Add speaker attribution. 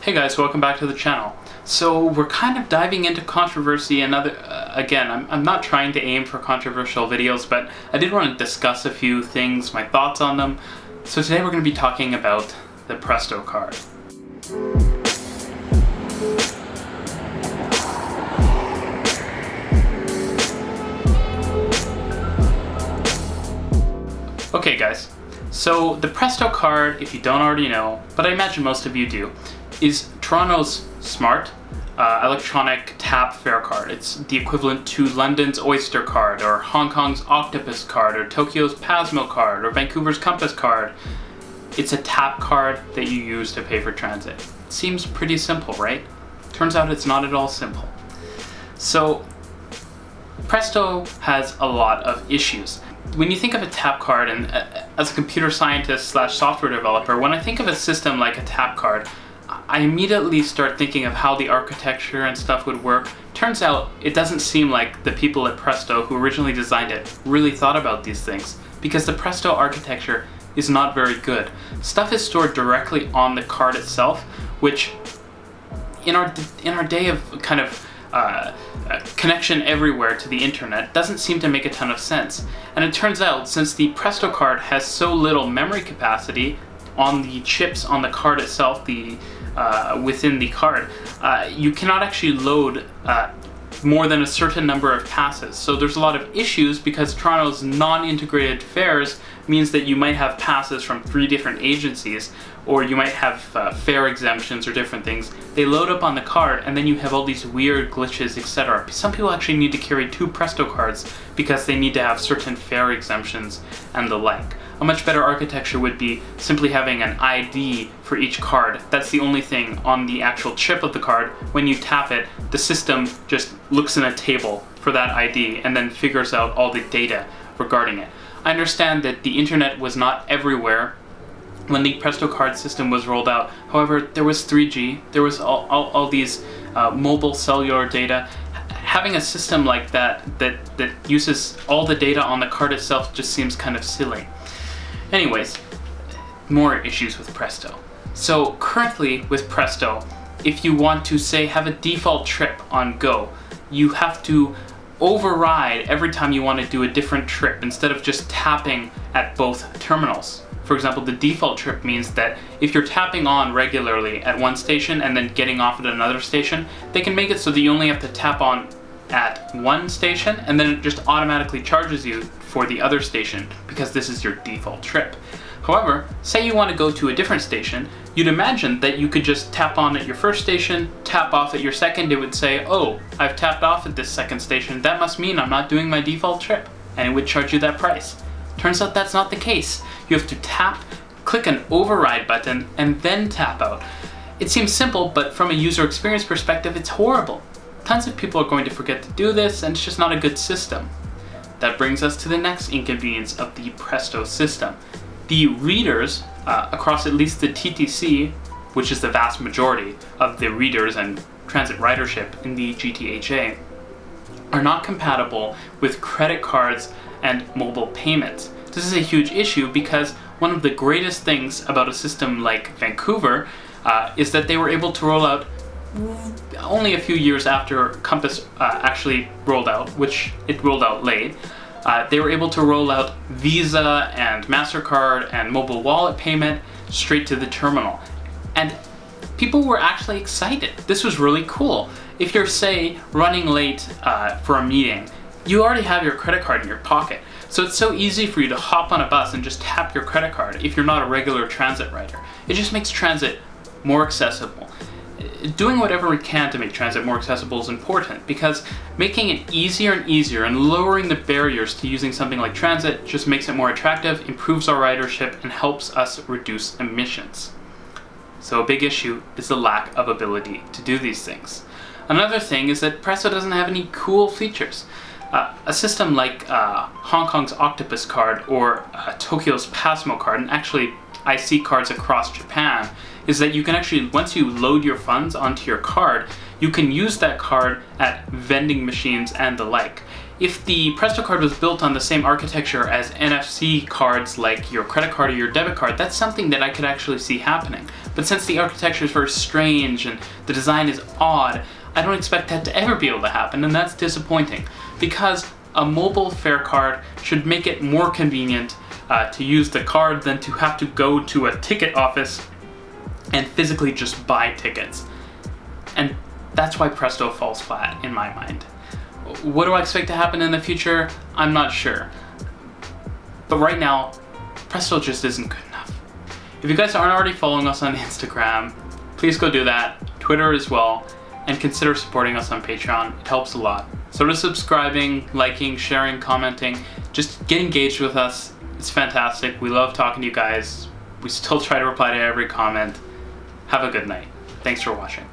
Speaker 1: Hey guys, welcome back to the channel. So we're kind of diving into controversy and again, I'm not trying to aim for controversial videos, but I did want to discuss a few things, my thoughts on them. So today we're going to be talking about the Presto card. Okay guys, so the Presto card, if you don't already know, but I imagine most of you do, is Toronto's smart electronic tap fare card. It's the equivalent to London's Oyster card, or Hong Kong's Octopus card, or Tokyo's Pasmo card, or Vancouver's Compass card. It's a tap card that you use to pay for transit. It seems pretty simple, right? Turns out it's not at all simple. So Presto has a lot of issues. When you think of a tap card, and as a computer scientist slash software developer, when I think of a system like a tap card, I immediately start thinking of how the architecture and stuff would work. Turns out it doesn't seem like the people at Presto who originally designed it really thought about these things, because the Presto architecture is not very good. Stuff is stored directly on the card itself, which in our day of kind of connection everywhere to the internet doesn't seem to make a ton of sense. And it turns out, since the Presto card has so little memory capacity on the chips on the card itself, within the card, you cannot actually load more than a certain number of passes. So there's a lot of issues because Toronto's non-integrated fares means that you might have passes from 3 different agencies, or you might have fare exemptions or different things. They load up on the card and then you have all these weird glitches, etc. Some people actually need to carry 2 Presto cards because they need to have certain fare exemptions and the like. A much better architecture would be simply having an ID for each card. That's the only thing on the actual chip of the card. When you tap it, the system just looks in a table for that ID and then figures out all the data regarding it. I understand that the internet was not everywhere when the Presto card system was rolled out. However, there was 3G, there was all these mobile cellular data. Having a system like that uses all the data on the card itself just seems kind of silly. Anyways, more issues with Presto. So currently with Presto, if you want to, say, have a default trip on Go, you have to override every time you want to do a different trip instead of just tapping at both terminals. For example, the default trip means that if you're tapping on regularly at one station and then getting off at another station, they can make it so that you only have to tap on at one station and then it just automatically charges you for the other station because this is your default trip. However, say you want to go to a different station, you'd imagine that you could just tap on at your first station, tap off at your second. It would say, oh, I've tapped off at this second station, that must mean I'm not doing my default trip, and it would charge you that price. Turns out that's not the case. You have to tap, click an override button, and then tap out. It seems simple, but from a user experience perspective, it's horrible. Tons of people are going to forget to do this, and it's just not a good system. That brings us to the next inconvenience of the Presto system. The readers across at least the TTC, which is the vast majority of the readers and transit ridership in the GTHA, are not compatible with credit cards and mobile payments. This is a huge issue because one of the greatest things about a system like Vancouver is that they were able to roll out only a few years after Compass actually rolled out, which it rolled out late. They were able to roll out Visa and MasterCard and mobile wallet payment straight to the terminal. And people were actually excited. This was really cool. If you're, say, running late for a meeting, you already have your credit card in your pocket. So it's so easy for you to hop on a bus and just tap your credit card if you're not a regular transit rider. It just makes transit more accessible. Doing whatever we can to make transit more accessible is important, because making it easier and easier and lowering the barriers to using something like transit just makes it more attractive, improves our ridership, and helps us reduce emissions. So a big issue is the lack of ability to do these things. Another thing is that Presto doesn't have any cool features. A system like Hong Kong's Octopus card or Tokyo's Pasmo card, and actually IC cards across Japan, is that you can actually, once you load your funds onto your card, you can use that card at vending machines and the like. If the Presto card was built on the same architecture as NFC cards like your credit card or your debit card, that's something that I could actually see happening. But since the architecture is very strange and the design is odd, I don't expect that to ever be able to happen, and that's disappointing. Because a mobile fare card should make it more convenient to use the card than to have to go to a ticket office and physically just buy tickets. And that's why Presto falls flat in my mind. What do I expect to happen in the future? I'm not sure. But right now, Presto just isn't good enough. If you guys aren't already following us on Instagram, please go do that, Twitter as well, and consider supporting us on Patreon. It helps a lot. So just subscribing, liking, sharing, commenting, just get engaged with us. It's fantastic. We love talking to you guys. We still try to reply to every comment. Have a good night. Thanks for watching.